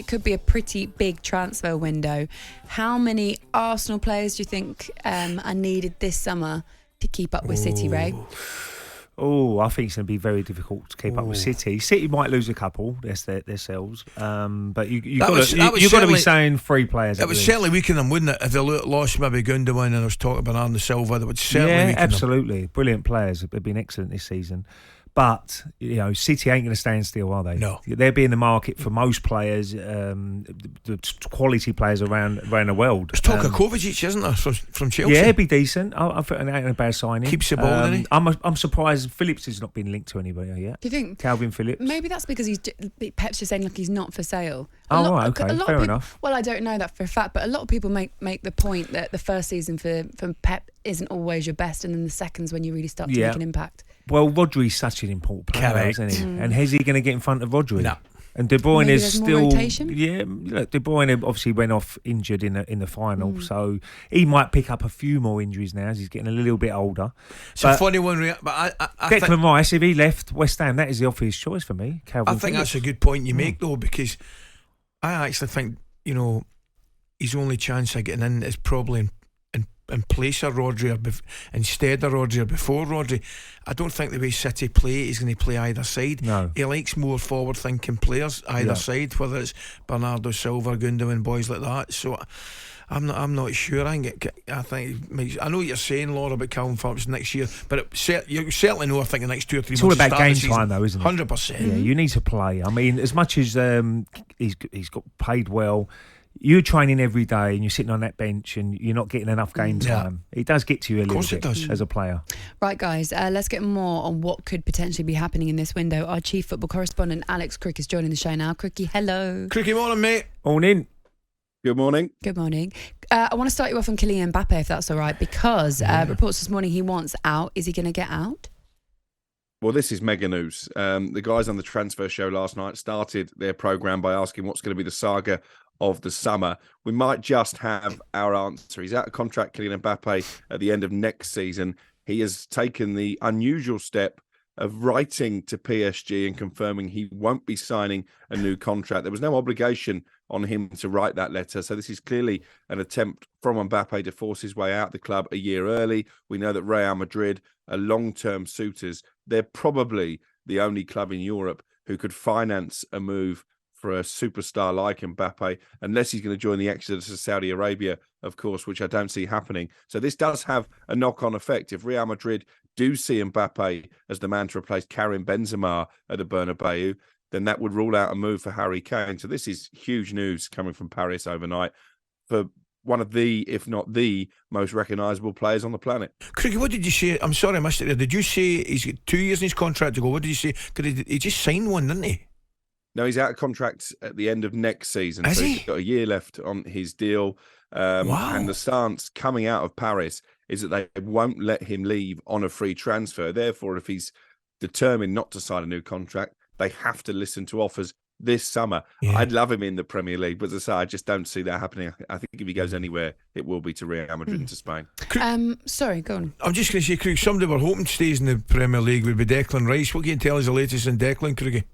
could be a pretty big transfer window. How many Arsenal players do you think are needed this summer to keep up with City, Ray? Oh, I think it's going to be very difficult to keep up with City. City might lose a couple themselves, but you've got to be saying 3 players. It would certainly weaken them, wouldn't it? If they lost maybe Gundogan and I was talking about Bernardo Silva, that would certainly weaken them. Absolutely. Brilliant players. They've been excellent this season. But, City ain't going to stand still, are they? No. They'll be in the market for most players, the quality players around the world. There's talk of Kovacic, isn't there, from Chelsea? Yeah, it'd be decent. I think it ain't a bad signing. Keeps the ball, doesn't he? I'm surprised Phillips has not been linked to anybody yet. Do you think? Calvin Phillips. Maybe that's because Pep's just saying, look, he's not for sale. Right, okay, fair enough. Well, I don't know that for a fact, but a lot of people make the point that the first season for Pep isn't always your best, and then the second's when you really start to make an impact. Well, Rodri's such an important player, isn't he? And is he going to get in front of Rodri? No. And De Bruyne Maybe is still, rotation? Look, De Bruyne obviously went off injured in the final, so he might pick up a few more injuries now as he's getting a little bit older. It's a funny one, but I think Declan Rice, if he left West Ham, that is the obvious choice for me. Calvin I think Phillips. that's a good point you make, though, because I actually think his only chance of getting in is probably in place of Rodri instead of Rodri or before Rodri. I don't think the way City play he's going to play either side. No. He likes more forward thinking players either side, whether it's Bernardo Silva, Gundogan, boys like that. So I'm not sure. I know what you're saying, Laura, about Calvin Phillips next year, but you certainly know, I think, the next 2 or 3 it's months all about game time, though, isn't it? 100%. Yeah, you need to play. I mean, as much as he's got paid well, you're training every day and you're sitting on that bench and you're not getting enough game time. It does get to you a little bit as a player. Right, guys, let's get more on what could potentially be happening in this window. Our chief football correspondent, Alex Crook, is joining the show now. Crookie, hello. Crookie, morning, mate. Morning. Good morning. Good morning. I want to start you off on Kylian Mbappe, if that's all right, because reports this morning he wants out. Is he going to get out? Well, this is mega news. The guys on the transfer show last night started their programme by asking what's going to be the saga of the summer. We might just have our answer. He's out of contract, Kylian Mbappe, at the end of next season. He has taken the unusual step of writing to PSG and confirming he won't be signing a new contract. There was no obligation on him to write that letter. So this is clearly an attempt from Mbappe to force his way out of the club a year early. We know that Real Madrid are long-term suitors. They're probably the only club in Europe who could finance a move for a superstar like Mbappe, unless he's going to join the exodus of Saudi Arabia, of course, which I don't see happening. So this does have a knock-on effect. If Real Madrid do see Mbappe as the man to replace Karim Benzema at the Bernabeu, then that would rule out a move for Harry Kane. So this is huge news coming from Paris overnight for one of the, if not the, most recognisable players on the planet. Crookie, what did you say? I'm sorry I missed it there. Did you say he's got 2 years in his contract to go? What did you say? Because he just signed one, didn't he? No, he's out of contract at the end of next season. Is so he? He's got a year left on his deal. Wow. And the stance coming out of Paris is that they won't let him leave on a free transfer. Therefore, if he's determined not to sign a new contract, they have to listen to offers this summer. Yeah. I'd love him in the Premier League, but as I say, I just don't see that happening. I think if he goes anywhere, it will be to Real Madrid and to Spain. Sorry, go on. I'm just going to say, Crookie, somebody we're hoping stays in the Premier League would be Declan Rice. What can you tell us the latest in Declan, Crookie?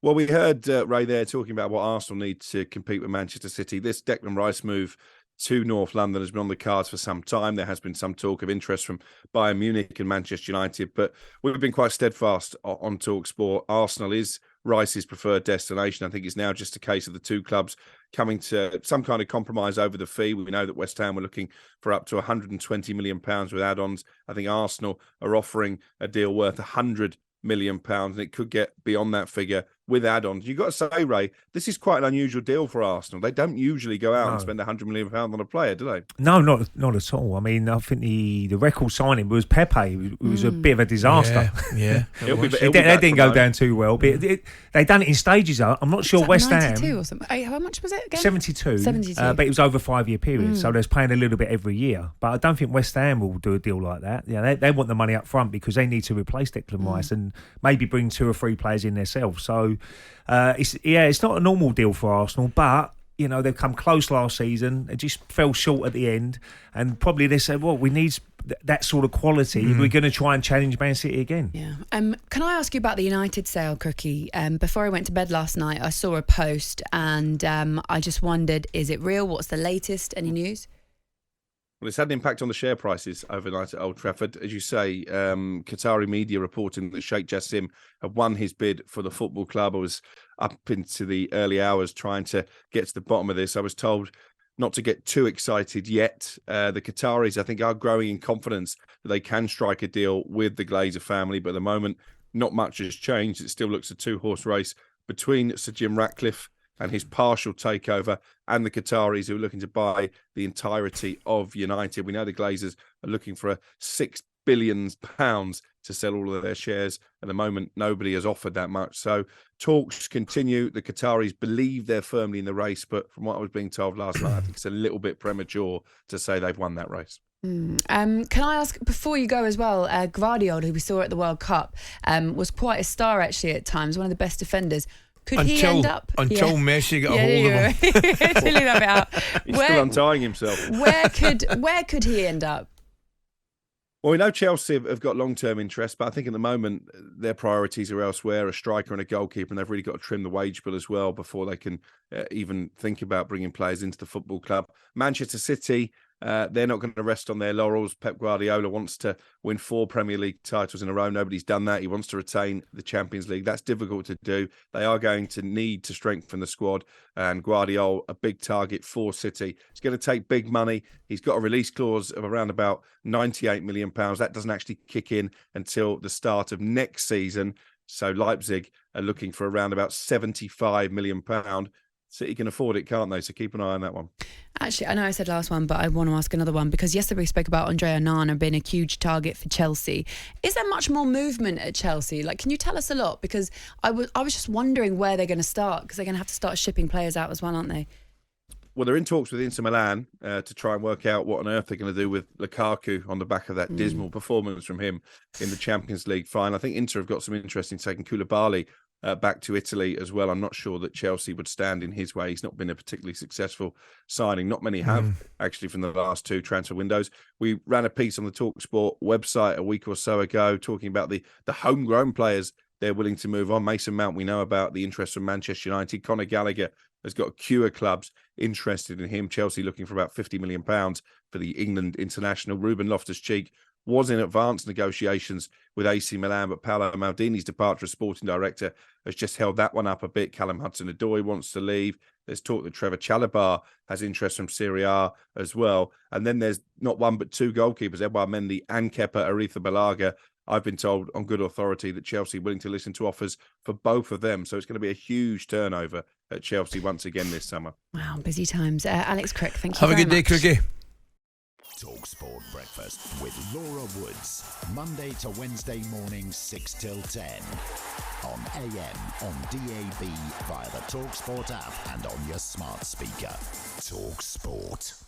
Well, we heard Ray there talking about what Arsenal need to compete with Manchester City. This Declan Rice move to North London has been on the cards for some time. There has been some talk of interest from Bayern Munich and Manchester United, but we've been quite steadfast on talkSPORT. Arsenal is Rice's preferred destination. I think it's now just a case of the two clubs coming to some kind of compromise over the fee. We know that West Ham were looking for up to £120 million with add-ons. I think Arsenal are offering a deal worth £100 million, and it could get beyond that figure with add-ons. You've got to say, Ray, this is quite an unusual deal for Arsenal. They don't usually go out and spend £100 million on a player, do they? No, not at all. I mean, I think the record signing was Pepe. It was a bit of a disaster. Yeah. They didn't go down too well, but they done it in stages. I'm not sure West Ham. 92 or something. How much was it again? 72. 72. But it was over a 5-year period, so they're paying a little bit every year. But I don't think West Ham will do a deal like that. Yeah, they want the money up front because they need to replace Declan Rice and maybe bring 2 or 3 players in themselves. So it's not a normal deal for Arsenal, but they've come close last season. They just fell short at the end, and probably they said, well, we need that sort of quality, we're going to try and challenge Man City again. Yeah. Can I ask you about the United sale, Crookie? Before I went to bed last night, I saw a post and I just wondered, is it real? What's the latest? Any news? Well, it's had an impact on the share prices overnight at Old Trafford. As you say, Qatari media reporting that Sheikh Jassim had won his bid for the football club. I was up into the early hours trying to get to the bottom of this. I was told not to get too excited yet. The Qataris, I think, are growing in confidence that they can strike a deal with the Glazer family. But at the moment, not much has changed. It still looks a two-horse race between Sir Jim Ratcliffe and his partial takeover, and the Qataris who are looking to buy the entirety of United. We know the Glazers are looking for £6 billion to sell all of their shares. At the moment, nobody has offered that much. So talks continue. The Qataris believe they're firmly in the race, but from what I was being told last night, I think it's a little bit premature to say they've won that race. Can I ask, before you go as well, Gvardiol, who we saw at the World Cup, was quite a star actually at times, one of the best defenders. Could he end up until Messi got a hold of him? Silly that bit out. He's still untying himself. Where could he end up? Well, we know Chelsea have got long-term interest, but I think at the moment their priorities are elsewhere, a striker and a goalkeeper, and they've really got to trim the wage bill as well before they can even think about bringing players into the football club. Manchester City, they're not going to rest on their laurels. Pep Guardiola wants to win 4 Premier League titles in a row. Nobody's done that. He wants to retain the Champions League. That's difficult to do. They are going to need to strengthen the squad, and Guardiola, a big target for City. It's going to take big money. He's got a release clause of around about £98 million. That doesn't actually kick in until the start of next season. So Leipzig are looking for around about £75 million. City can afford it, can't they? So keep an eye on that one. Actually, I know I said last one, but I want to ask another one because yesterday we spoke about Andre Onana being a huge target for Chelsea. Is there much more movement at Chelsea? Like, can you tell us a lot? Because I was just wondering where they're going to start, because they're going to have to start shipping players out as well, aren't they? Well, they're in talks with Inter Milan to try and work out what on earth they're going to do with Lukaku on the back of that dismal performance from him in the Champions League final. I think Inter have got some interest in taking Koulibaly back to Italy as well. I'm not sure that Chelsea would stand in his way. He's not been a particularly successful signing. Not many have, actually, from the last 2 transfer windows. We ran a piece on the talkSPORT website a week or so ago talking about the homegrown players they're willing to move on. Mason Mount, we know about the interest from Manchester United. Conor Gallagher has got a queue of clubs interested in him. Chelsea looking for about £50 million for the England international. Ruben Loftus-Cheek was in advanced negotiations with AC Milan, but Paolo Maldini's departure as sporting director has just held that one up a bit. Callum Hudson-Odoi wants to leave. There's talk that Trevor Chalobah has interest from Serie A as well. And then there's not one but 2 goalkeepers, Edouard Mendy and Kepa Arrizabalaga. I've been told on good authority that Chelsea are willing to listen to offers for both of them. So it's going to be a huge turnover at Chelsea once again this summer. Wow, busy times. Alex Crook, thank you Have a good day, Crookie. talkSPORT Breakfast with Laura Woods. Monday to Wednesday morning, 6 till 10. On AM, on DAB, via the talkSPORT app and on your smart speaker. talkSPORT.